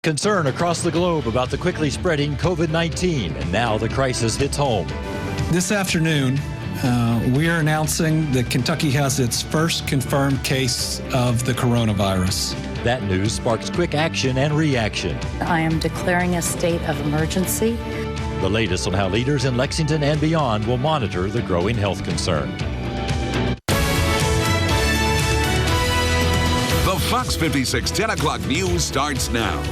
Concern across the globe about the quickly spreading COVID-19, and now the crisis hits home. This afternoon, we are announcing that Kentucky has its first confirmed case of the coronavirus. That news sparks quick action and reaction. I am declaring a state of emergency. The latest on how leaders in Lexington and beyond will monitor the growing health concern. The Fox 56 10 o'clock news starts now.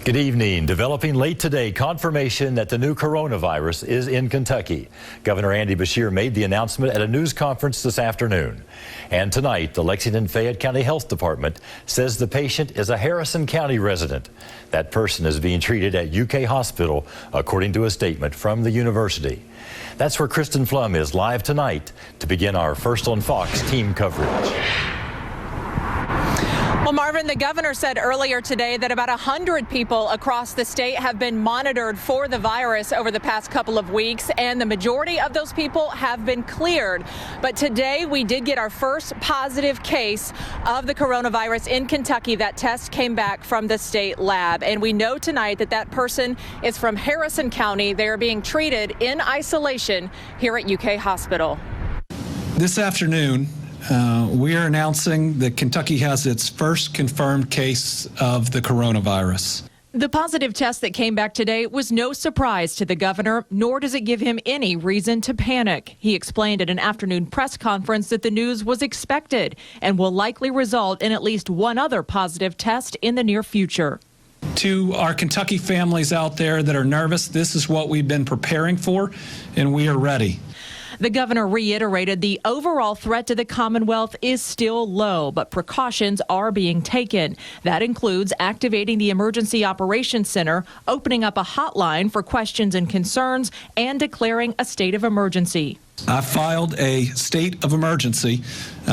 Good evening. Developing late today, confirmation that the new coronavirus is in Kentucky. Governor Andy Beshear made the announcement at a news conference this afternoon. And tonight, the Lexington-Fayette County Health Department says the patient is a Harrison County resident. That person is being treated at Wdky Hospital, according to a statement from the university. That's where Kristen Flum is live tonight to begin our First on Fox team coverage. Well, Marvin, the governor said earlier today that about 100 people across the state have been monitored for the virus over the past couple of weeks, and the majority of those people have been cleared. But today we did get our first positive case of the coronavirus in Kentucky. That test came back from the state lab, and we know tonight that that person is from Harrison County. They are being treated in isolation here at Wdky Hospital. This afternoon, we are announcing that Kentucky has its first confirmed case of the coronavirus. The positive test that came back today was no surprise to the governor, nor does it give him any reason to panic. He explained at an afternoon press conference that the news was expected and will likely result in at least one other positive test in the near future. To our Kentucky families out there that are nervous, this is what we've been preparing for, and we are ready. The governor reiterated the overall threat to the Commonwealth is still low, but precautions are being taken. That includes activating the Emergency Operations Center, opening up a hotline for questions and concerns, and declaring a state of emergency. I filed a state of emergency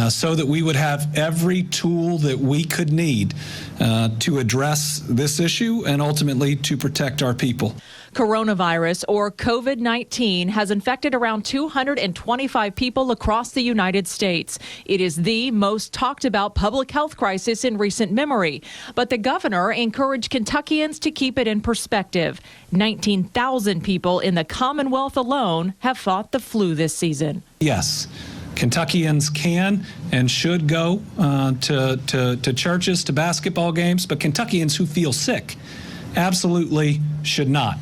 so that we would have every tool that we could need to address this issue and ultimately to protect our people. Coronavirus, or COVID-19, has infected around 225 people across the United States. It is the most talked about public health crisis in recent memory. But the governor encouraged Kentuckians to keep it in perspective. 19,000 people in the Commonwealth alone have fought the flu this season. Yes. Kentuckians can and should go to churches, to basketball games, but Kentuckians who feel sick absolutely should not.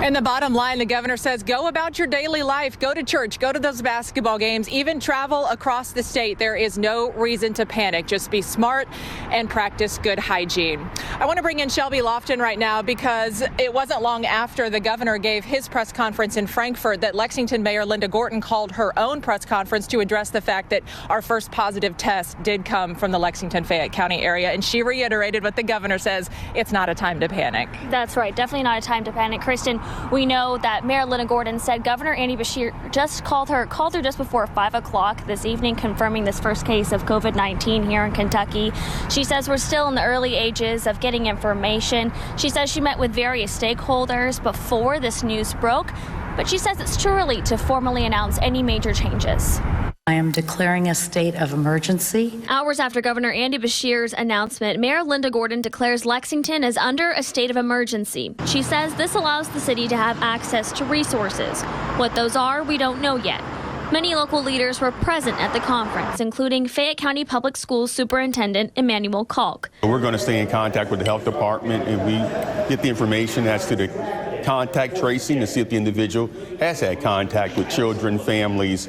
And the bottom line, the governor says, go about your daily life, go to church, go to those basketball games, even travel across the state. There is no reason to panic. Just be smart and practice good hygiene. I want to bring in Shelby Lofton right now because it wasn't long after the governor gave his press conference in Frankfort that Lexington Mayor Linda Gorton called her own press conference to address the fact that our first positive test did come from the Lexington-Fayette County area. And she reiterated what the governor says, it's not a time to panic. That's right. Definitely not a time to panic. Kristen, we know that Mayor Linda Gorton said Governor Andy Beshear just called her just before 5 o'clock this evening, confirming this first case of COVID-19 here in Kentucky. She says we're still in the early ages of getting information. She says she met with various stakeholders before this news broke, but she says it's too early to formally announce any major changes. I am declaring a state of emergency. Hours after Governor Andy Beshear's announcement, Mayor Linda Gorton declares Lexington is under a state of emergency. She says this allows the city to have access to resources. What those are, we don't know yet. Many local leaders were present at the conference, including Fayette County Public Schools Superintendent Emmanuel Kalk. We're going to stay in contact with the health department, and we get the information as to the contact tracing to see if the individual has had contact with children, families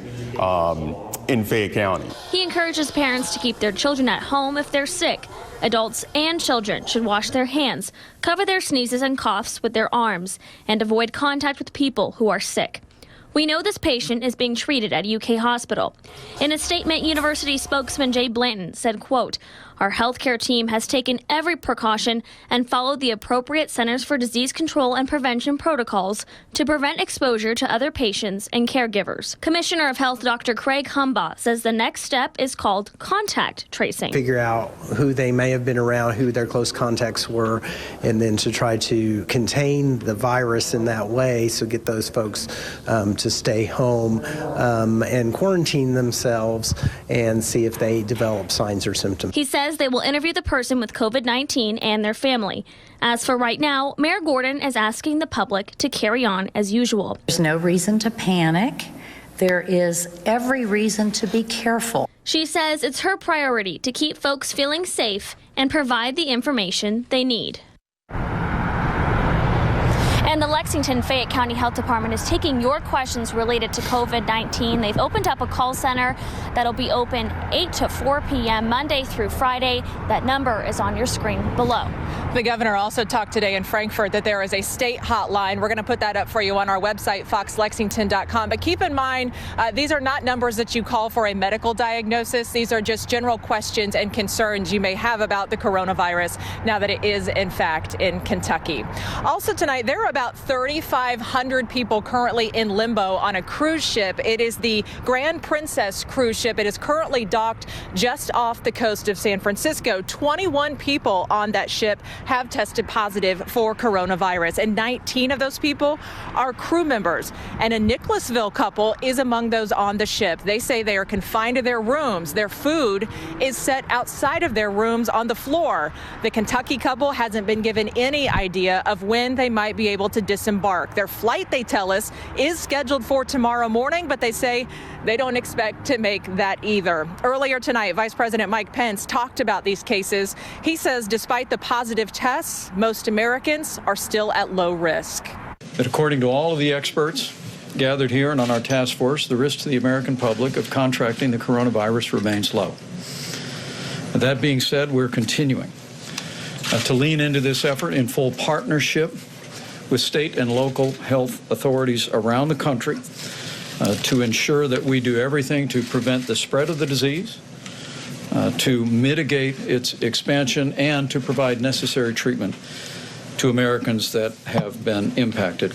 in Fayette County. He encourages parents to keep their children at home if they're sick. Adults and children should wash their hands, cover their sneezes and coughs with their arms, and avoid contact with people who are sick. We know this patient is being treated at Wdky Hospital. In a statement, University spokesman Jay Blanton said, quote, "Our healthcare team has taken every precaution and followed the appropriate Centers for Disease Control and Prevention protocols to prevent exposure to other patients and caregivers." Commissioner of Health Dr. Craig Humbaugh says the next step is called contact tracing. Figure out who they may have been around, who their close contacts were, and then to try to contain the virus in that way, so get those folks to stay home and quarantine themselves and see if they develop signs or symptoms. He says says they will interview the person with COVID-19 and their family. As for right now, Mayor Gordon is asking the public to carry on as usual. There's no reason to panic. There is every reason to be careful. She says it's her priority to keep folks feeling safe and provide the information they need. And the Lexington-Fayette County Health Department is taking your questions related to COVID-19. They've opened up a call center that'll be open 8 to 4 p.m. Monday through Friday. That number is on your screen below. The governor also talked today in Frankfort that there is a state hotline. We're going to put that up for you on our website, foxlexington.com. But keep in mind, these are not numbers that you call for a medical diagnosis. These are just general questions and concerns you may have about the coronavirus now that it is, in fact, in Kentucky. Also tonight, there are about 3,500 people currently in limbo on a cruise ship. It is the Grand Princess cruise ship. It is currently docked just off the coast of San Francisco. 21 people on that ship have tested positive for coronavirus, and 19 of those people are crew members. And a Nicholasville couple is among those on the ship. They say they are confined to their rooms. Their food is set outside of their rooms on the floor. The Kentucky couple hasn't been given any idea of when they might be able to disembark. Their flight, they tell us, is scheduled for tomorrow morning, but they say they don't expect to make that either. Earlier tonight, Vice President Mike Pence talked about these cases. He says despite the positive tests, most Americans are still at low risk. That according to all of the experts gathered here and on our task force, the risk to the American public of contracting the coronavirus remains low. That being said, we're continuing to lean into this effort in full partnership with state and local health authorities around the country to ensure that we do everything to prevent the spread of the disease, to mitigate its expansion, and to provide necessary treatment to Americans that have been impacted.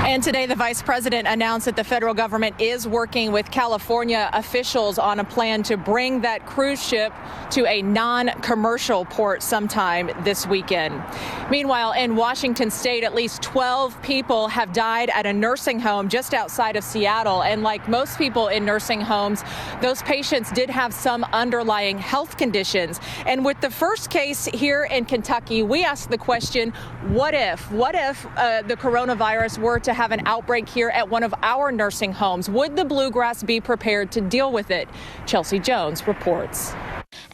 And today, the vice president announced that the federal government is working with California officials on a plan to bring that cruise ship to a non-commercial port sometime this weekend. Meanwhile, in Washington state, at least 12 people have died at a nursing home just outside of Seattle. And like most people in nursing homes, those patients did have some underlying health conditions. And with the first case here in Kentucky, we asked the question, what if the coronavirus were to have an outbreak here at one of our nursing homes? Would the Bluegrass be prepared to deal with it? Chelsea Jones reports.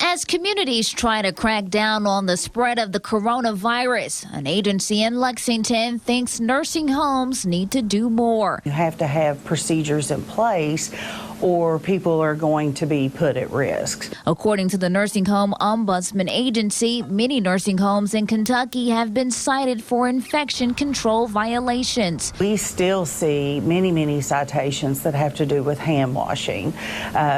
As communities try to crack down on the spread of the coronavirus, an agency in Lexington thinks nursing homes need to do more. You have to have procedures in place, or people are going to be put at risk. According to the Nursing Home Ombudsman Agency, many nursing homes in Kentucky have been cited for infection control violations. We still see many citations that have to do with hand washing.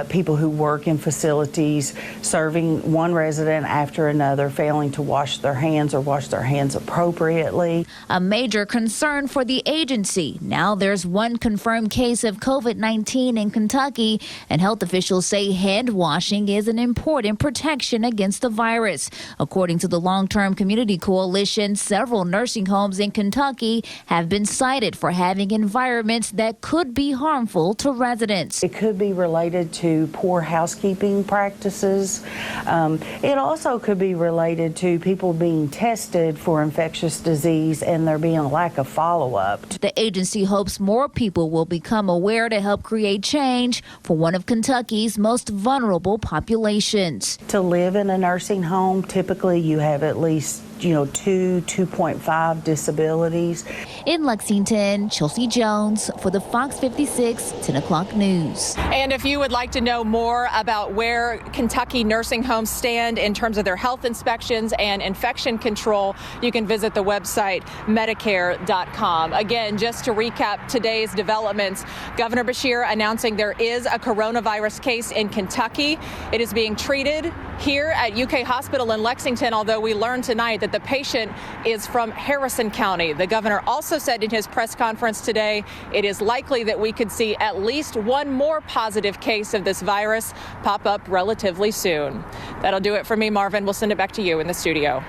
People who work in facilities serving one resident after another, failing to wash their hands or wash their hands appropriately. A major concern for the agency. Now there's one confirmed case of COVID-19 in Kentucky, and health officials say hand washing is an important protection against the virus. According to the Long-Term Community Coalition, several nursing homes in Kentucky have been cited for having environments that could be harmful to residents. It could be related to poor housekeeping practices. It also could be related to people being tested for infectious disease and there being a lack of follow-up. The agency hopes more people will become aware to help create change for one of Kentucky's most vulnerable populations. To live in a nursing home, typically you have at least 2.5 disabilities. In Lexington, Chelsea Jones for the Fox 56 10 o'clock news. And if you would like to know more about where Kentucky nursing homes stand in terms of their health inspections and infection control, you can visit the website Medicare.com. Again, just to recap today's developments, Governor Beshear announcing there is a coronavirus case in Kentucky. It is being treated here at UK Hospital in Lexington, although we learned tonight that the patient is from Harrison County. The governor also said in his press conference today, it is likely that we could see at least one more positive case of this virus pop up relatively soon. That'll do it for me, Marvin. We'll send it back to you in the studio.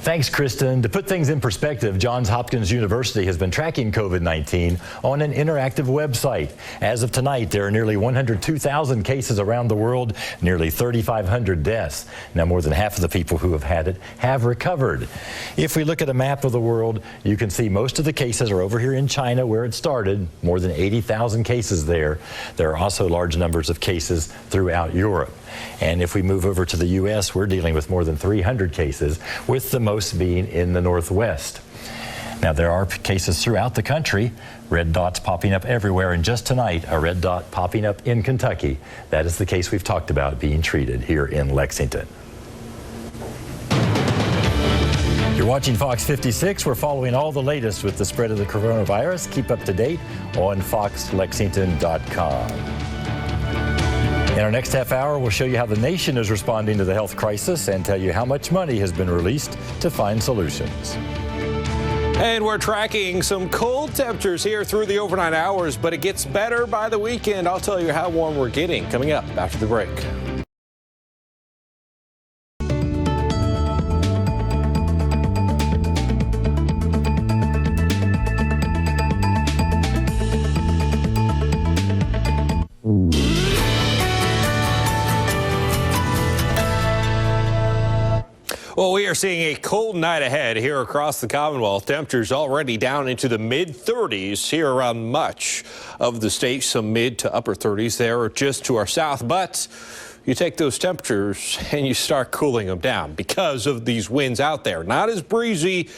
Thanks, Kristen. To put things in perspective, Johns Hopkins University has been tracking COVID-19 on an interactive website. As of tonight, there are nearly 102,000 cases around the world, nearly 3,500 deaths. Now, more than half of the people who have had it have recovered. If we look at a map of the world, you can see most of the cases are over here in China, where it started, more than 80,000 cases there. There are also large numbers of cases throughout Europe. And if we move over to the U.S., we're dealing with more than 300 cases, with the most being in the Northwest. Now, there are cases throughout the country, red dots popping up everywhere, and just tonight, a red dot popping up in Kentucky. That is the case we've talked about being treated here in Lexington. You're watching Fox 56. We're following all the latest with the spread of the coronavirus. Keep up to date on foxlexington.com. In our next half hour, we'll show you how the nation is responding to the health crisis and tell you how much money has been released to find solutions. And we're tracking some cold temperatures here through the overnight hours, but it gets better by the weekend. I'll tell you how warm we're getting coming up after the break. Well, we are seeing a cold night ahead here across the Commonwealth. Temperatures already down into the mid-30s here around much of the state. Some mid to upper 30s there just to our south. But you take those temperatures and you start cooling them down because of these winds out there. Not as breezy,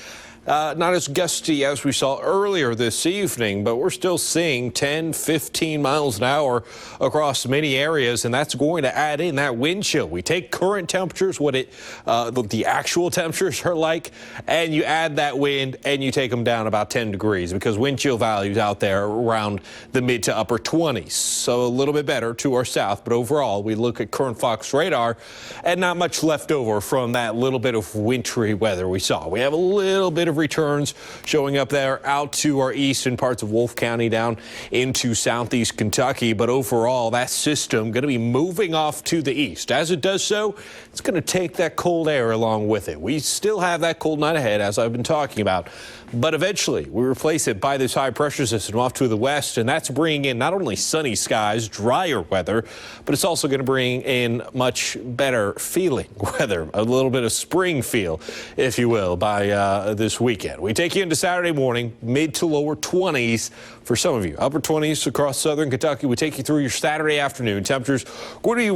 not as gusty as we saw earlier this evening, but we're still seeing 10, 15 miles an hour across many areas, and that's going to add in that wind chill. We take current temperatures, what the actual temperatures are like, and you add that wind and you take them down about 10 degrees because wind chill values out there around the mid to upper 20s. So a little bit better to our south, but overall we look at current Fox radar and not much left over from that little bit of wintry weather we saw. We have a little bit of returns showing up there out to our east and parts of Wolfe County down into southeast Kentucky. But overall, that system going to be moving off to the east. As it does so, it's going to take that cold air along with it. We still have that cold night ahead, as I've been talking about. But eventually, we replace it by this high pressure system off to the west, and that's bringing in not only sunny skies, drier weather, but it's also going to bring in much better feeling weather, a little bit of spring feel, if you will, by this weekend. We take you into Saturday morning, mid to lower 20s for some of you. Upper 20s across southern Kentucky. We take you through your Saturday afternoon. Temperatures going to be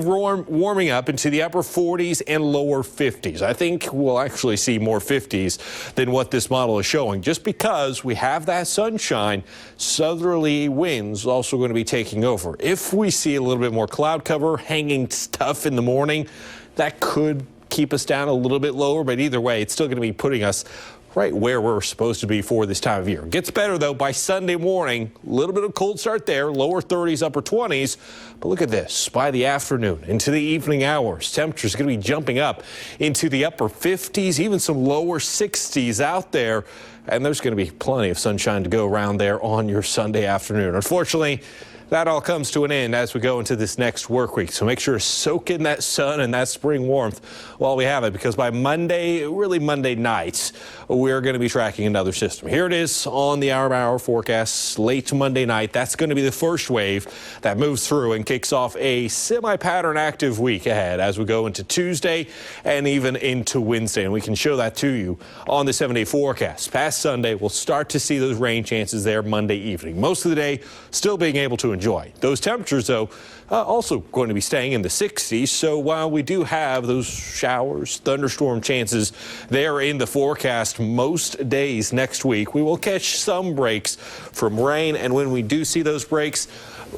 warming up into the upper 40s and lower 50s. I think we'll actually see more 50s than what this model is showing, just because we have that sunshine. Southerly winds also going to be taking over. If we see a little bit more cloud cover, hanging stuff in the morning, that could keep us down a little bit lower, but either way, it's still going to be putting us right where we're supposed to be for this time of year. Gets better, though, by Sunday morning. A little bit of cold start there, lower 30s, upper 20s. But look at this. By the afternoon, into the evening hours, temperatures going to be jumping up into the upper 50s, even some lower 60s out there. And there's going to be plenty of sunshine to go around there on your Sunday afternoon. Unfortunately, that all comes to an end as we go into this next work week. So make sure to soak in that sun and that spring warmth while we have it, because by Monday, really Monday nights, we're going to be tracking another system. Here it is on the hour-by-hour forecast late Monday night. That's going to be the first wave that moves through and kicks off a semi-pattern active week ahead as we go into Tuesday and even into Wednesday. And we can show that to you on the 7-day forecast. Past Sunday, we'll start to see those rain chances there Monday evening. Most of the day still being able to enjoy. Those temperatures, though, also going to be staying in the 60s. So while we do have those showers, thunderstorm chances there in the forecast most days next week, we will catch some breaks from rain. And when we do see those breaks,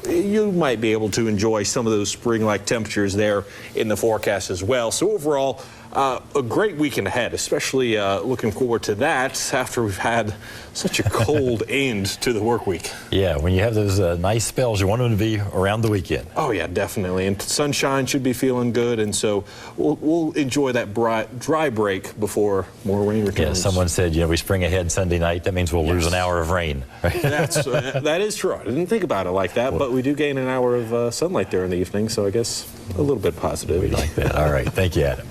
you might be able to enjoy some of those spring-like temperatures there in the forecast as well. So overall, a great weekend ahead, especially looking forward to that after we've had such a cold end to the work week. Yeah, when you have those nice spells, you want them to be around the weekend. Oh, yeah, definitely. And sunshine should be feeling good. And so we'll enjoy that dry break before more rain returns. Yeah, someone said, we spring ahead Sunday night. That means we'll lose an hour of rain. That is true. I didn't think about it like that, but we do gain an hour of sunlight there in the evening. So I guess a little bit positive. We like that. All right. Thank you, Adam.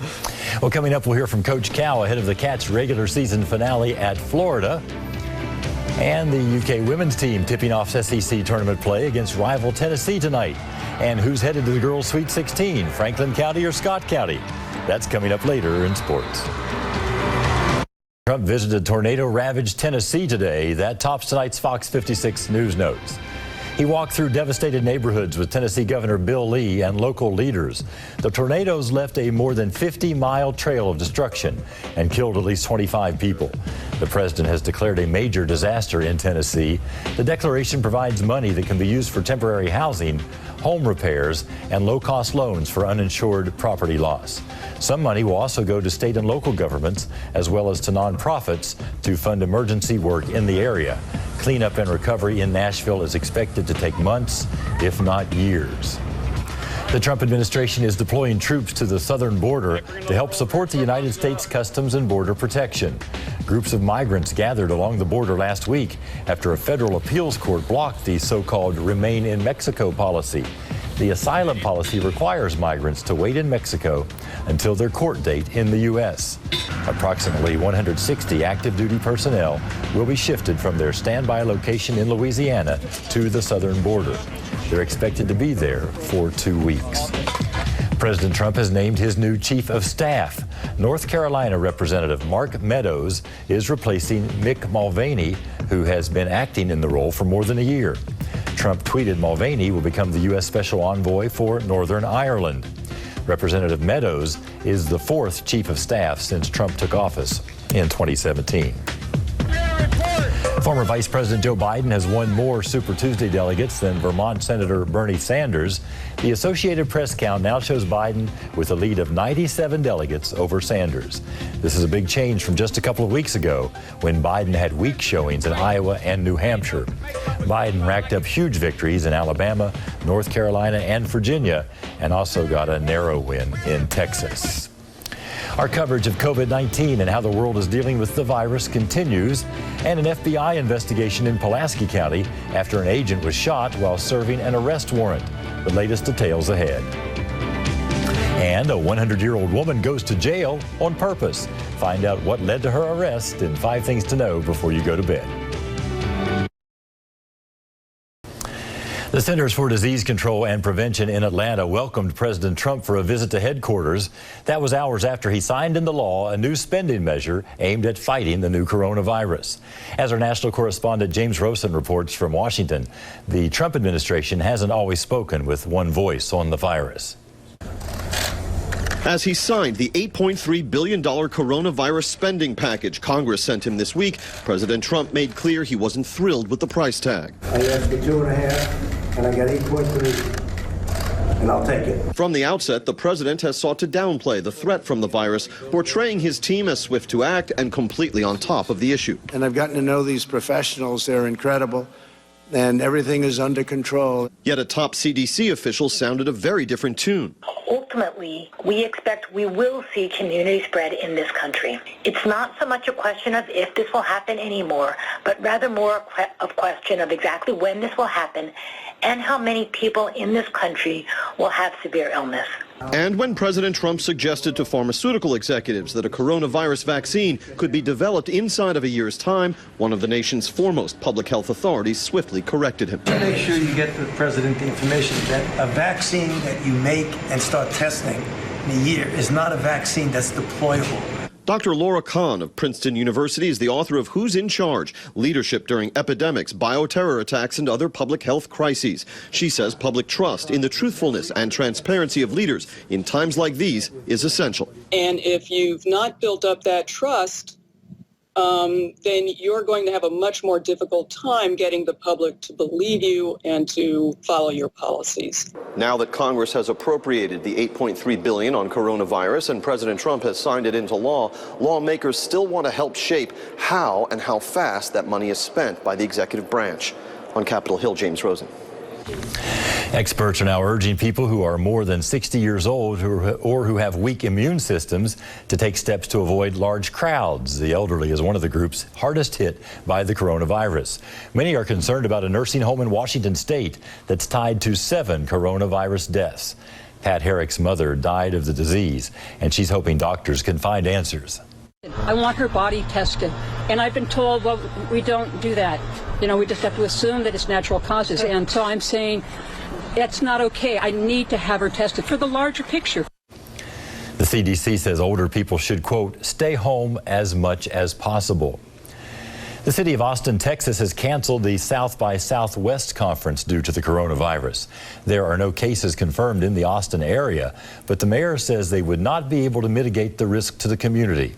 Well, coming up, we'll hear from Coach Cow ahead of the Cats' regular season finale at Florida. And the UK women's team tipping off SEC tournament play against rival Tennessee tonight. And who's headed to the girls' Sweet 16, Franklin County or Scott County? That's coming up later in sports. Trump visited tornado-ravaged Tennessee today. That tops tonight's Fox 56 News Notes. He walked through devastated neighborhoods with Tennessee Governor Bill Lee and local leaders. The tornadoes left a more than 50-mile trail of destruction and killed at least 25 people. The president has declared a major disaster in Tennessee. The declaration provides money that can be used for temporary housing, home repairs, and low-cost loans for uninsured property loss. Some money will also go to state and local governments, as well as to nonprofits, to fund emergency work in the area. Cleanup and recovery in Nashville is expected to take months, if not years. The Trump administration is deploying troops to the southern border to help support the United States Customs and Border Protection. Groups of migrants gathered along the border last week after a federal appeals court blocked the so-called Remain in Mexico policy. The asylum policy requires migrants to wait in Mexico until their court date in the U.S. Approximately 160 active duty personnel will be shifted from their standby location in Louisiana to the southern border. They're expected to be there for 2 weeks. President Trump has named his new chief of staff. North Carolina Representative Mark Meadows is replacing Mick Mulvaney, who has been acting in the role for more than a year. Trump tweeted Mulvaney will become the U.S. Special Envoy for Northern Ireland. Representative Meadows is the fourth chief of staff since Trump took office in 2017. Former Vice President Joe Biden has won more Super Tuesday delegates than Vermont Senator Bernie Sanders. The Associated Press count now shows Biden with a lead of 97 delegates over Sanders. This is a big change from just a couple of weeks ago when Biden had weak showings in Iowa and New Hampshire. Biden racked up huge victories in Alabama, North Carolina, and Virginia, and also got a narrow win in Texas. Our coverage of COVID-19 and how the world is dealing with the virus continues, and an FBI investigation in Pulaski County after an agent was shot while serving an arrest warrant. The latest details ahead. And a 100-year-old woman goes to jail on purpose. Find out what led to her arrest in 5 things to know before you go to bed. The Centers for Disease Control and Prevention in Atlanta welcomed President Trump for a visit to headquarters. That was hours after he signed into law a new spending measure aimed at fighting the new coronavirus. As our national correspondent James Rosen reports from Washington, the Trump administration hasn't always spoken with one voice on the virus. As he signed the $8.3 billion coronavirus spending package Congress sent him this week, President Trump made clear he wasn't thrilled with the price tag. I asked for 2.5, and I got 8.3, and I'll take it. From the outset, the president has sought to downplay the threat from the virus, portraying his team as swift to act and completely on top of the issue. And I've gotten to know these professionals. They're incredible. And everything is under control. Yet a top CDC official sounded a very different tune. Ultimately, we expect we will see community spread in this country. It's not so much a question of if this will happen anymore, but rather more a question of exactly when this will happen and how many people in this country will have severe illness. And when President Trump suggested to pharmaceutical executives that a coronavirus vaccine could be developed inside of a year's time, one of the nation's foremost public health authorities swiftly corrected him. Make sure you get the president the information that a vaccine that you make and start testing in a year is not a vaccine that's deployable. Dr. Laura Kahn of Princeton University is the author of Who's in Charge? Leadership During Epidemics, Bioterror Attacks, and Other Public Health Crises. She says public trust in the truthfulness and transparency of leaders in times like these is essential. And if you've not built up that trust, then you're going to have a much more difficult time getting the public to believe you and to follow your policies. Now that Congress has appropriated the $8.3 billion on coronavirus and President Trump has signed it into law, lawmakers still want to help shape how and how fast that money is spent by the executive branch. On Capitol Hill, James Rosen. Experts are now urging people who are more than 60 years old or who have weak immune systems to take steps to avoid large crowds. The elderly is one of the groups hardest hit by the coronavirus. Many are concerned about a nursing home in Washington state that's tied to 7 coronavirus deaths. Pat Herrick's mother died of the disease, and she's hoping doctors can find answers. I want her body tested, and I've been told, well, we don't do that. You know, we just have to assume that it's natural causes, and so I'm saying it's not okay. I need to have her tested for the larger picture. The CDC says older people should, quote, stay home as much as possible. The city of Austin, Texas has canceled the South by Southwest conference due to the coronavirus. There are no cases confirmed in the Austin area, but the mayor says they would not be able to mitigate the risk to the community.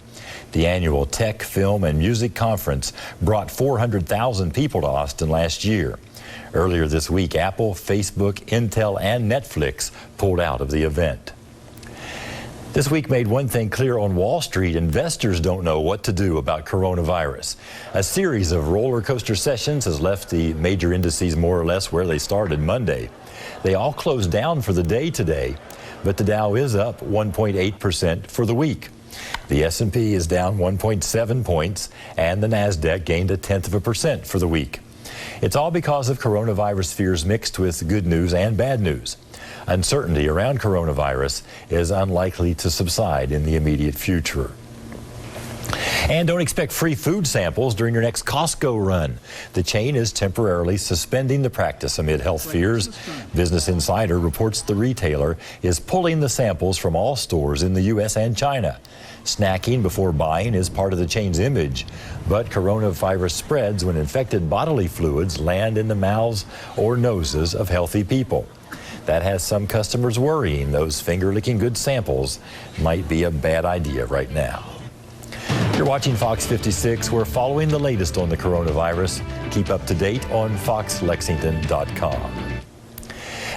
The annual Tech, Film, and Music Conference brought 400,000 people to Austin last year. Earlier this week, Apple, Facebook, Intel, and Netflix pulled out of the event. This week made one thing clear on Wall Street: investors don't know what to do about coronavirus. A series of roller coaster sessions has left the major indices more or less where they started Monday. They all closed down for the day today, but the Dow is up 1.8% for the week. The S&P is down 1.7 points, and the Nasdaq gained 0.1% for the week. It's all because of coronavirus fears mixed with good news and bad news. Uncertainty around coronavirus is unlikely to subside in the immediate future. And don't expect free food samples during your next Costco run. The chain is temporarily suspending the practice amid health fears. Business Insider reports the retailer is pulling the samples from all stores in the U.S. and China. Snacking before buying is part of the chain's image, but coronavirus spreads when infected bodily fluids land in the mouths or noses of healthy people. That has some customers worrying those finger-licking good samples might be a bad idea right now. You're watching Fox 56. We're following the latest on the coronavirus. Keep up to date on foxlexington.com.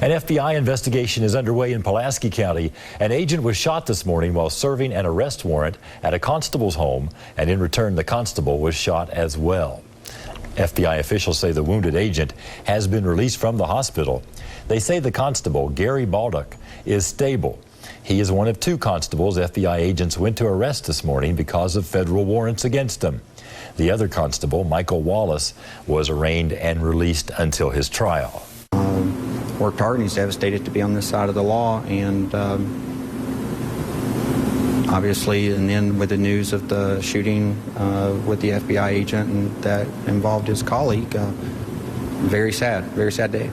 An FBI investigation is underway in Pulaski County. An agent was shot this morning while serving an arrest warrant at a constable's home, and in return, the constable was shot as well. FBI officials say the wounded agent has been released from the hospital. They say the constable, Gary Baldock, is stable. He is one of 2 constables FBI agents went to arrest this morning because of federal warrants against him. The other constable, Michael Wallace, was arraigned and released until his trial. Worked hard, and he's devastated to be on this side of the law, and obviously, and then with the news of the shooting with the FBI agent and that involved his colleague, very sad day.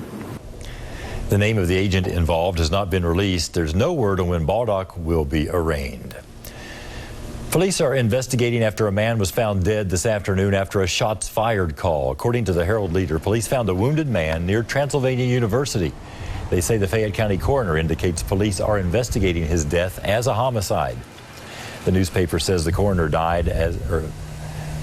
The name of the agent involved has not been released. There's no word on when Baldock will be arraigned. Police are investigating after a man was found dead this afternoon after a shots fired call. According to the Herald Leader, police found a wounded man near Transylvania University. They say the Fayette County coroner indicates police are investigating his death as a homicide. The newspaper says the coroner died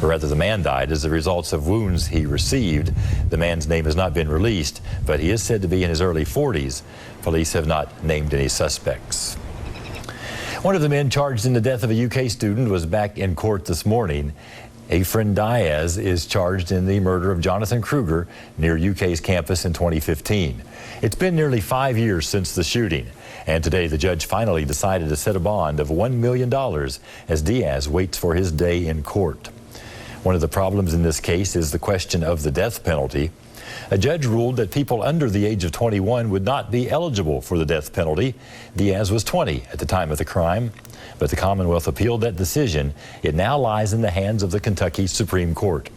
the man died as a result of wounds he received. The man's name has not been released, but he is said to be in his early 40s. Police have not named any suspects. One of the men charged in the death of a UK student was back in court this morning. Efren Diaz is charged in the murder of Jonathan Kruger near UK's campus in 2015. It's been nearly 5 years since the shooting, and today the judge finally decided to set a bond of $1 million as Diaz waits for his day in court. One of the problems in this case is the question of the death penalty. A judge ruled that people under the age of 21 would not be eligible for the death penalty. Diaz was 20 at the time of the crime, but the Commonwealth appealed that decision. It now lies in the hands of the Kentucky Supreme Court.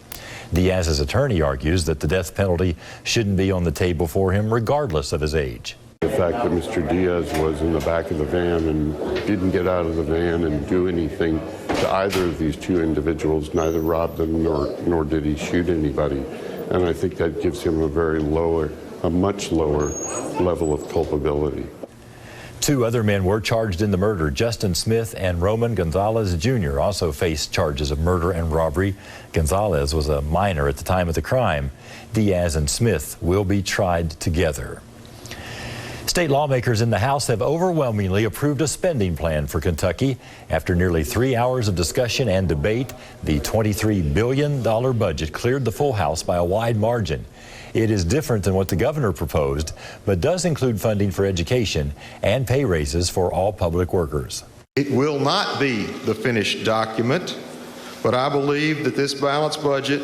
Diaz's attorney argues that the death penalty shouldn't be on the table for him regardless of his age. The fact that Mr. Diaz was in the back of the van and didn't get out of the van and do anything to either of these 2 individuals, neither robbed them nor did he shoot anybody. And I think that gives him a much lower level of culpability. 2 other men were charged in the murder. Justin Smith and Roman Gonzalez Jr. also faced charges of murder and robbery. Gonzalez was a minor at the time of the crime. Diaz and Smith will be tried together. State lawmakers in the House have overwhelmingly approved a spending plan for Kentucky. After nearly 3 hours of discussion and debate, the $23 billion budget cleared the full House by a wide margin. It is different than what the governor proposed, but does include funding for education and pay raises for all public workers. It will not be the finished document, but I believe that this balanced budget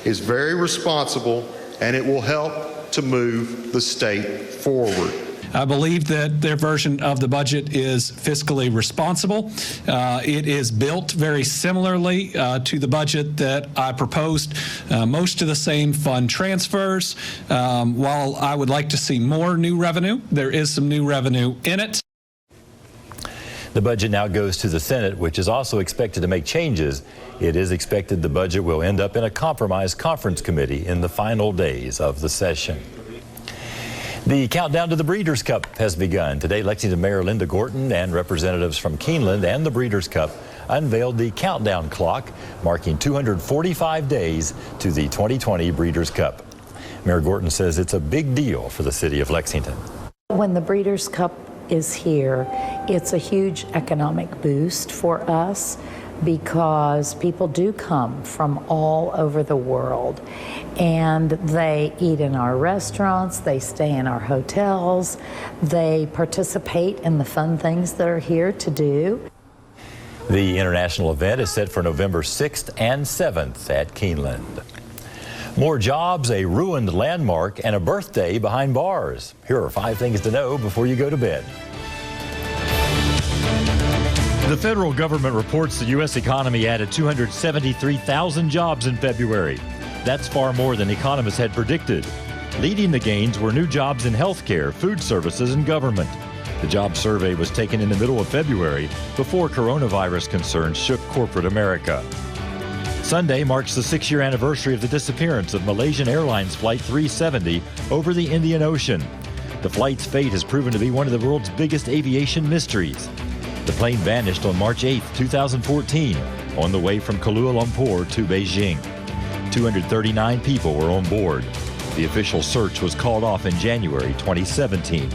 is very responsible, and it will help to move the state forward. I believe that their version of the budget is fiscally responsible. It is built very similarly to the budget that I proposed. Most of the same fund transfers. While I would like to see more new revenue, there is some new revenue in it. The budget now goes to the Senate, which is also expected to make changes. It is expected the budget will end up in a compromise conference committee in the final days of the session. The countdown to the Breeders' Cup has begun. Today, Lexington Mayor Linda Gorton and representatives from Keeneland and the Breeders' Cup unveiled the countdown clock, marking 245 days to the 2020 Breeders' Cup. Mayor Gorton says it's a big deal for the city of Lexington. When the Breeders' Cup is here, it's a huge economic boost for us because people do come from all over the world and they eat in our restaurants, they stay in our hotels, they participate in the fun things that are here to do. The international event is set for November 6th and 7th at Keeneland. More jobs, a ruined landmark, and a birthday behind bars. Here are 5 things to know before you go to bed. The federal government reports the U.S. economy added 273,000 jobs in February. That's far more than economists had predicted. Leading the gains were new jobs in healthcare, food services, and government. The job survey was taken in the middle of February before coronavirus concerns shook corporate America. Sunday marks the 6-year anniversary of the disappearance of Malaysian Airlines Flight 370 over the Indian Ocean. The flight's fate has proven to be one of the world's biggest aviation mysteries. The plane vanished on March 8, 2014, on the way from Kuala Lumpur to Beijing. 239 people were on board. The official search was called off in January 2017.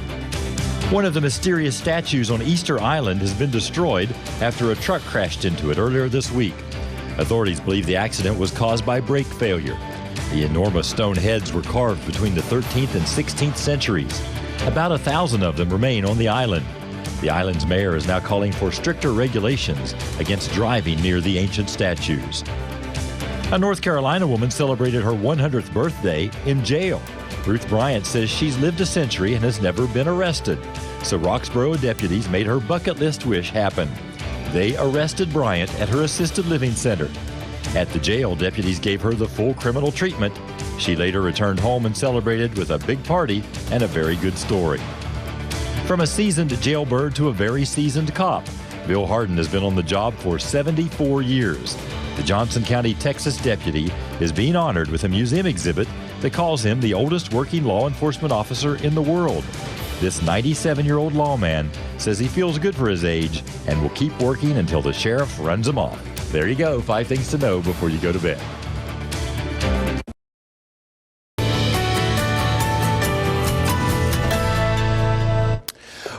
One of the mysterious statues on Easter Island has been destroyed after a truck crashed into it earlier this week. Authorities believe the accident was caused by brake failure. The enormous stone heads were carved between the 13th and 16th centuries. About 1,000 of them remain on the island. The island's mayor is now calling for stricter regulations against driving near the ancient statues. A North Carolina woman celebrated her 100th birthday in jail. Ruth Bryant says she's lived a century and has never been arrested. So Roxborough deputies made her bucket list wish happen. They arrested Bryant at her assisted living center. At the jail, deputies gave her the full criminal treatment. She later returned home and celebrated with a big party and a very good story. From a seasoned jailbird to a very seasoned cop, Bill Harden has been on the job for 74 years. The Johnson County, Texas deputy is being honored with a museum exhibit that calls him the oldest working law enforcement officer in the world. This 97-year-old lawman says he feels good for his age and will keep working until the sheriff runs him off. There you go, 5 things to know before you go to bed.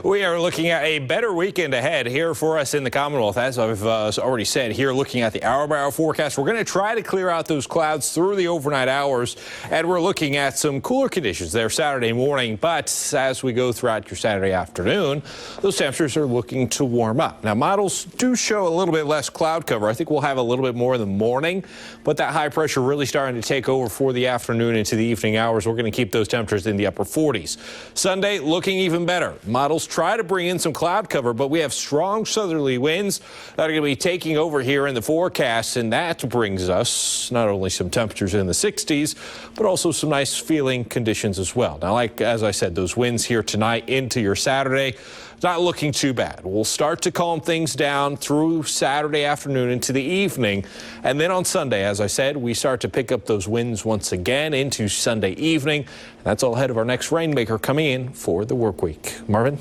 We are looking at a better weekend ahead here for us in the Commonwealth. As I've already said, here looking at the hour-by-hour forecast, we're going to try to clear out those clouds through the overnight hours, and we're looking at some cooler conditions there Saturday morning. But as we go throughout your Saturday afternoon, those temperatures are looking to warm up. Now, models do show a little bit less cloud cover. I think we'll have a little bit more in the morning, but that high pressure really starting to take over for the afternoon into the evening hours. We're going to keep those temperatures in the upper 40s. Sunday looking even better. Models try to bring in some cloud cover, but we have strong southerly winds that are going to be taking over here in the forecast, and that brings us not only some temperatures in the 60s, but also some nice feeling conditions as well. Now, like as I said, those winds here tonight into your Saturday, not looking too bad. We'll start to calm things down through Saturday afternoon into the evening. And then on Sunday, as I said, we start to pick up those winds once again into Sunday evening. And that's all ahead of our next rainmaker coming in for the work week. Marvin?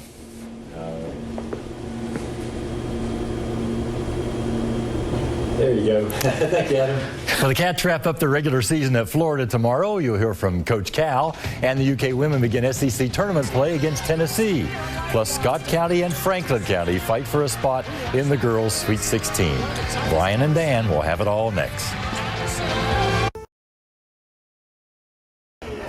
There you go. Thank you, Adam. Well, the Cats wrap up the regular season at Florida tomorrow. You'll hear from Coach Cal, and the UK women begin SEC tournament play against Tennessee. Plus, Scott County and Franklin County fight for a spot in the girls' Sweet 16. Brian and Dan will have it all next.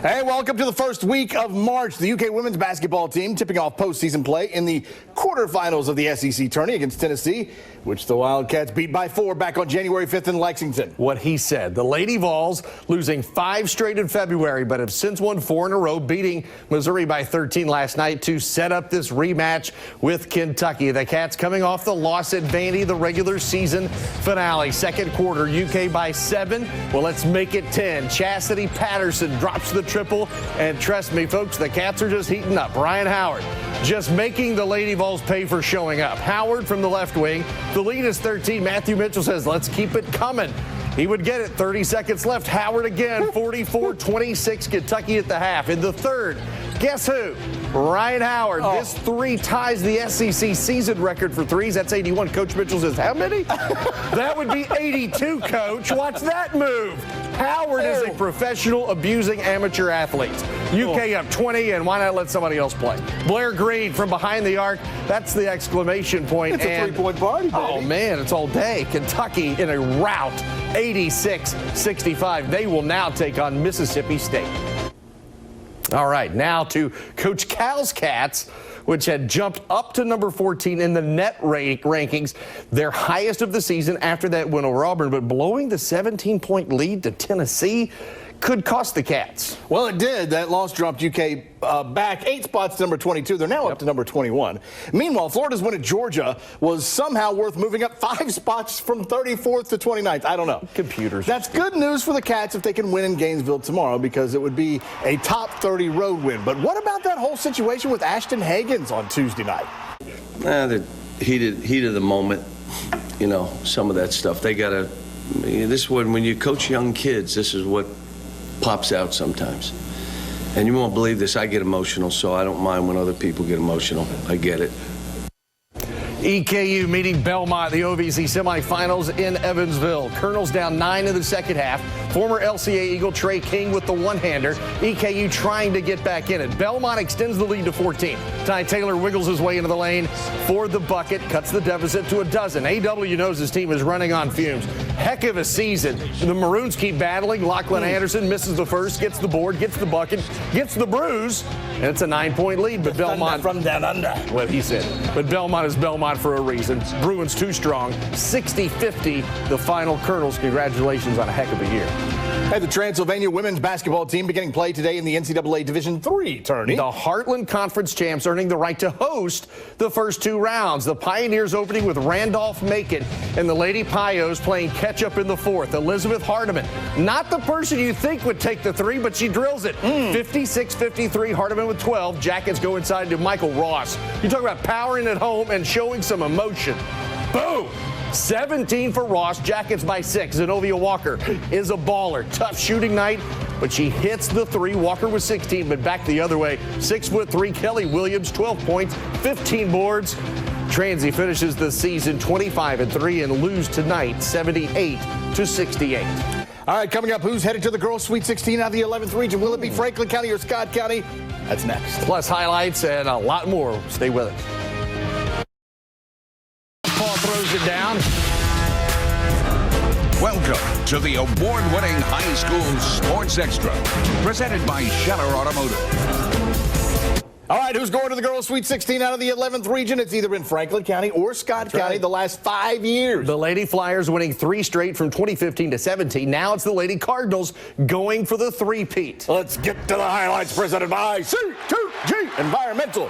Hey, welcome to the first week of March. The UK women's basketball team tipping off postseason play in the quarterfinals of the SEC tourney against Tennessee, which the Wildcats beat by 4 back on January 5th in Lexington. What he said, the Lady Vols losing 5 straight in February, but have since won 4 in a row, beating Missouri by 13 last night to set up this rematch with Kentucky. The Cats coming off the loss at Vandy, the regular season finale. Second quarter, UK by 7. Well, let's make it 10. Chastity Patterson drops the triple, and trust me, folks, the Cats are just heating up. Ryan Howard just making the Lady Vols pay for showing up. Howard from the left wing. The lead is 13. Matthew Mitchell says, let's keep it coming. He would get it. 30 seconds left. Howard again, 44-26, Kentucky at the half. In the third, guess who? Ryan Howard. This 3 ties the SEC season record for threes. That's 81. Coach Mitchell says, how many? That would be 82, Coach. Watch that move. Howard is a professional abusing amateur athlete. UK up 20, and why not let somebody else play? Blair Green from behind the arc. That's the exclamation point. It's a 3-point party, baby. Oh, man, it's all day. Kentucky in a rout, 86-65. They will now take on Mississippi State. All right, now to Coach Cal's Cats, which had jumped up to number 14 in the net rankings, their highest of the season after that win over Auburn, but blowing the 17-point lead to Tennessee could cost the Cats. Well, it did. That loss dropped UK back 8 spots to number 22. They're now up to number 21. Meanwhile, Florida's win at Georgia was somehow worth moving up 5 spots from 34th to 29th. I don't know. Computers. That's good news for the Cats if they can win in Gainesville tomorrow, because it would be a top 30 road win. But what about that whole situation with Ashton Hagans on Tuesday night? The heat of the moment, you know, some of that stuff. They got to, this one, when you coach young kids, this is what pops out sometimes. And you won't believe this, I get emotional, so I don't mind when other people get emotional. I get it. EKU meeting Belmont, the OVC semifinals in Evansville. Colonels down 9 in the second half. Former LCA Eagle Trey King with the one-hander. EKU trying to get back in it. Belmont extends the lead to 14. Ty Taylor wiggles his way into the lane for the bucket, cuts the deficit to 12. AW knows his team is running on fumes. Heck of a season. The Maroons keep battling. Lachlan Anderson misses the first, gets the board, gets the bucket, gets the bruise, and it's a 9-point lead. But Belmont from down under. What he said. But Belmont is Belmont for a reason. Bruins too strong. 60-50, the final. Colonels, congratulations on a heck of a year. Hey, the Transylvania women's basketball team beginning play today in the NCAA Division III tourney. The Heartland Conference champs earning the right to host the first 2 rounds. The Pioneers opening with Randolph-Macon, and the Lady Pios playing catch-up in the 4th. Elizabeth Hardiman, not the person you think would take the 3, but she drills it. 56-53, Hardiman with 12. Jackets go inside to Michael Ross. You talk about powering at home and showing some emotion. Boom! 17 for Ross. Jackets by 6. Zenobia Walker is a baller. Tough shooting night, but she hits the 3. Walker was 16, but back the other way. 6'3" Kelly Williams, 12 points, 15 boards. Transy finishes the season 25-3 and lose tonight 78-68. All right, coming up, who's headed to the Girls Sweet 16 out of the 11th region? Will it be Franklin County or Scott County? That's next. Plus highlights and a lot more. Stay with us. Paul throws it down. Welcome to the award-winning High School Sports Extra, presented by Scheller Automotive. All right, who's going to the Girls Sweet 16 out of the 11th region? It's either been Franklin County or Scott County the last 5 years. The Lady Flyers winning 3 straight from 2015 to 17. Now it's the Lady Cardinals going for the three-peat. Let's get to the highlights presented by C2G Environmental.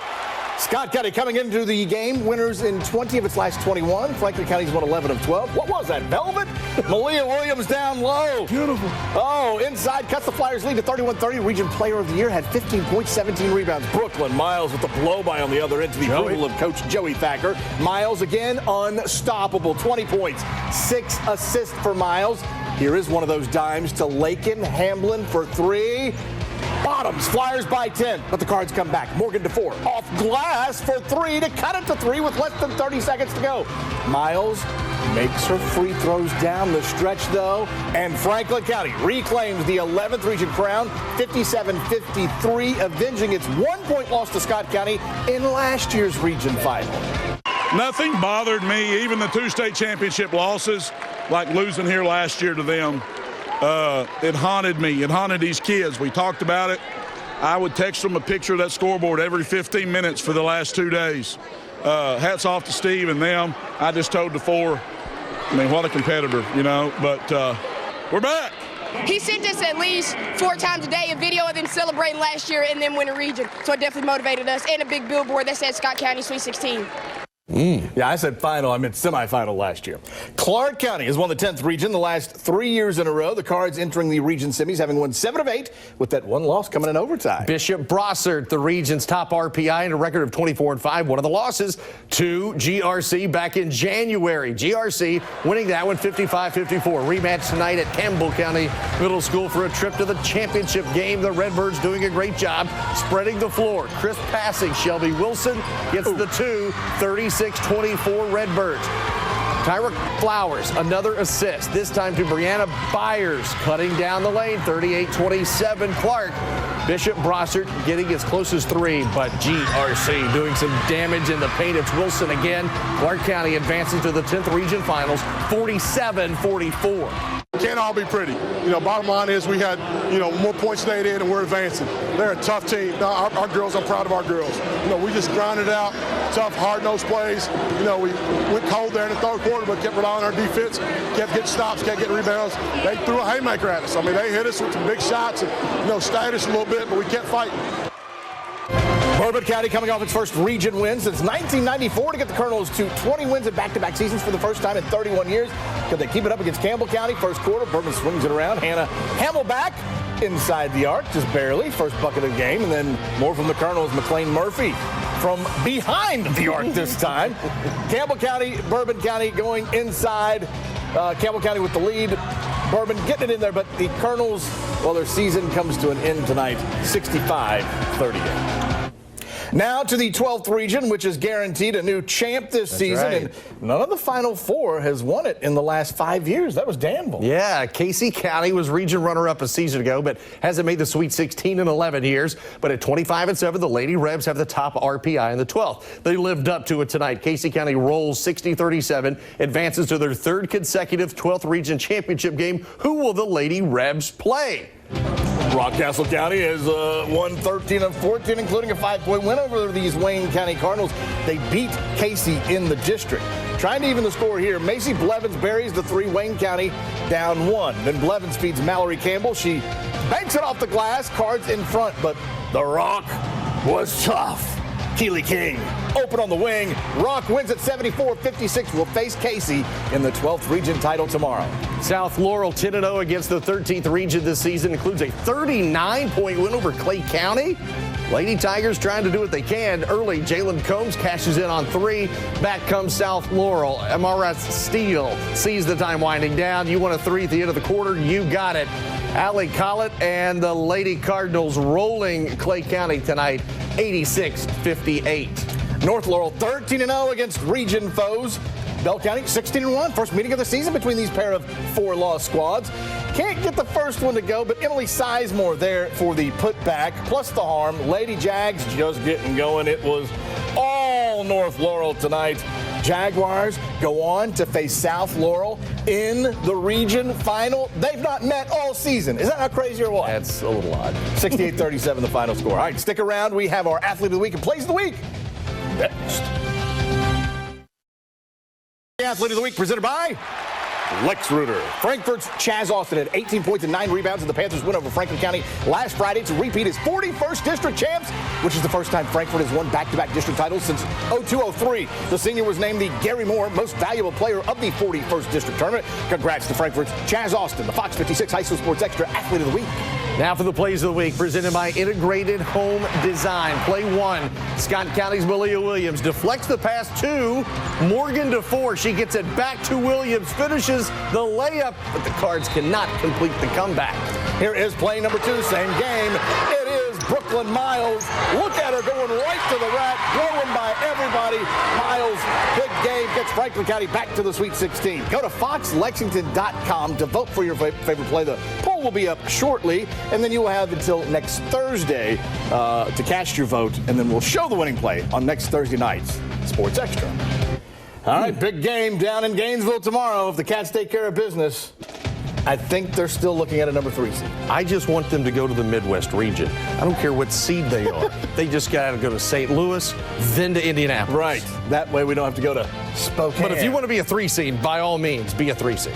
Scott County coming into the game, winners in 20 of its last 21. Franklin County's won 11 of 12. What was that, Velvet? Malia Williams down low. Beautiful. Oh, inside, cuts the Flyers lead to 31-30. Region Player of the Year had 15 points, 17 rebounds. Brooklyn Miles with the blow-by on the other end to the approval of Coach Joey Thacker. Miles again, unstoppable. 20 points, 6 assists for Miles. Here is one of those dimes to Lakin Hamblin for 3. Bottoms, Flyers by 10, but the Cards come back. Morgan to 4, off glass for 3 to cut it to 3 with less than 30 seconds to go. Miles makes her free throws down the stretch, though, and Franklin County reclaims the 11th region crown, 57-53, avenging its 1-point loss to Scott County in last year's region final. Nothing bothered me, even the 2 state championship losses, like losing here last year to them. it haunted me. It haunted these kids. We talked about it. I would text them a picture of that scoreboard every 15 minutes for the last 2 days. Hats off to Steve and them. I just told the 4. I mean, what a competitor, you know. But we're back. He sent us at least 4 times a day a video of them celebrating last year and then winning region. So it definitely motivated us, and a big billboard that said Scott County Sweet 16. Yeah, I said final. I meant semifinal last year. Clark County has won the 10th region the last 3 years in a row. The Cards entering the region semis, having won 7 of 8, with that 1 loss coming in overtime. Bishop Brossart, the region's top RPI, and a record of 24-5. One of the losses to GRC back in January. GRC winning that one 55-54. Rematch tonight at Campbell County Middle School for a trip to the championship game. The Redbirds doing a great job spreading the floor. Crisp passing. Shelby Wilson gets the 2, 36-24 Redbirds. Tyra Flowers, another assist, this time to Brianna Byers, cutting down the lane, 38-27 Clark. Bishop Brossart getting as close as 3, but GRC doing some damage in the paint. It's Wilson again. Clark County advances to the 10th region finals, 47-44. Can't all be pretty. You know, bottom line is we had, you know, more points than they did, and we're advancing. They're a tough team. No, our girls, I'm proud of our girls. You know, we just grinded out tough, hard-nosed plays. You know, we went cold there in the third quarter, but kept relying on our defense, kept getting stops, kept getting rebounds. They threw a haymaker at us. I mean, they hit us with some big shots and, you know, stayed us a little bit, but we kept fighting. Bourbon County coming off its first region win since 1994 to get the Colonels to 20 wins in back-to-back seasons for the first time in 31 years. Could they keep it up against Campbell County? First quarter, Bourbon swings it around. Hannah Hamelback inside the arc, just barely. First bucket of the game, and then more from the Colonels. McLean Murphy from behind the arc this time. Campbell County, Bourbon County going inside. Campbell County with the lead. Bourbon getting it in there, but the Colonels, well, their season comes to an end tonight, 65-38. Now to the 12th region, which is guaranteed a new champ this season. Right. And none of the Final Four has won it in the last 5 years. That was Danville. Yeah, Casey County was region runner-up a season ago, but hasn't made the Sweet 16 in 11 years. But at 25-7, the Lady Rebs have the top RPI in the 12th. They lived up to it tonight. Casey County rolls 60-37, advances to their 3rd consecutive 12th region championship game. Who will the Lady Rebs play? Rockcastle County has won 13 of 14, including a 5-point win over these Wayne County Cardinals. They beat Casey in the district. Trying to even the score here, Macy Blevins buries the 3, Wayne County down 1. Then Blevins feeds Mallory Campbell. She banks it off the glass, Cards in front, but the Rock was tough. Keely King open on the wing. Rock wins at 74-56. Will face Casey in the 12th region title tomorrow. South Laurel 10-0 against the 13th region this season. Includes a 39-point win over Clay County. Lady Tigers trying to do what they can. Early, Jalen Combs cashes in on 3. Back comes South Laurel. MRS Steele sees the time winding down. You want a 3 at the end of the quarter. You got it. Allie Collett and the Lady Cardinals rolling Clay County tonight, 86-58. North Laurel 13-0 against region foes. Bell County 16-1. First meeting of the season between these pair of 4-loss squads. Can't get the first one to go, but Emily Sizemore there for the putback, plus the harm. Lady Jags just getting going. It was all North Laurel tonight. Jaguars go on to face South Laurel in the region final. They've not met all season. Is that not crazy or what? That's a little odd. 68-37 the final score. All right, stick around. We have our Athlete of the Week and Plays of the Week next. Athlete of the Week presented by Lex Ruder. Frankfort's Chaz Austin had 18 points and 9 rebounds in the Panthers' win over Franklin County last Friday to repeat as 41st district champs, which is the first time Frankfort has won back-to-back district titles since 02-03. The senior was named the Gary Moore Most Valuable Player of the 41st district tournament. Congrats to Frankfort's Chaz Austin, the Fox 56 High School Sports Extra Athlete of the Week. Now for the Plays of the Week, presented by Integrated Home Design. Play 1, Scott County's Malia Williams deflects the pass to Morgan DeFore. She gets it back to Williams, finishes the layup, but the Cards cannot complete the comeback. Here is play number 2, same game. It is Brooklyn Miles. Look at her going right to the rack, blowing by everybody. Miles, big game, gets Franklin County back to the Sweet 16. Go to foxlexington.com to vote for your favorite play. The poll will be up shortly, and then you will have until next Thursday to cast your vote, and then we'll show the winning play on next Thursday night's Sports Extra. All right, big game down in Gainesville tomorrow if the Cats take care of business. I think they're still looking at a number 3 seed. I just want them to go to the Midwest region. I don't care what seed they are. They just got to go to St. Louis, then to Indianapolis. Right. That way we don't have to go to Spokane. But if you want to be a 3 seed, by all means, be a 3 seed.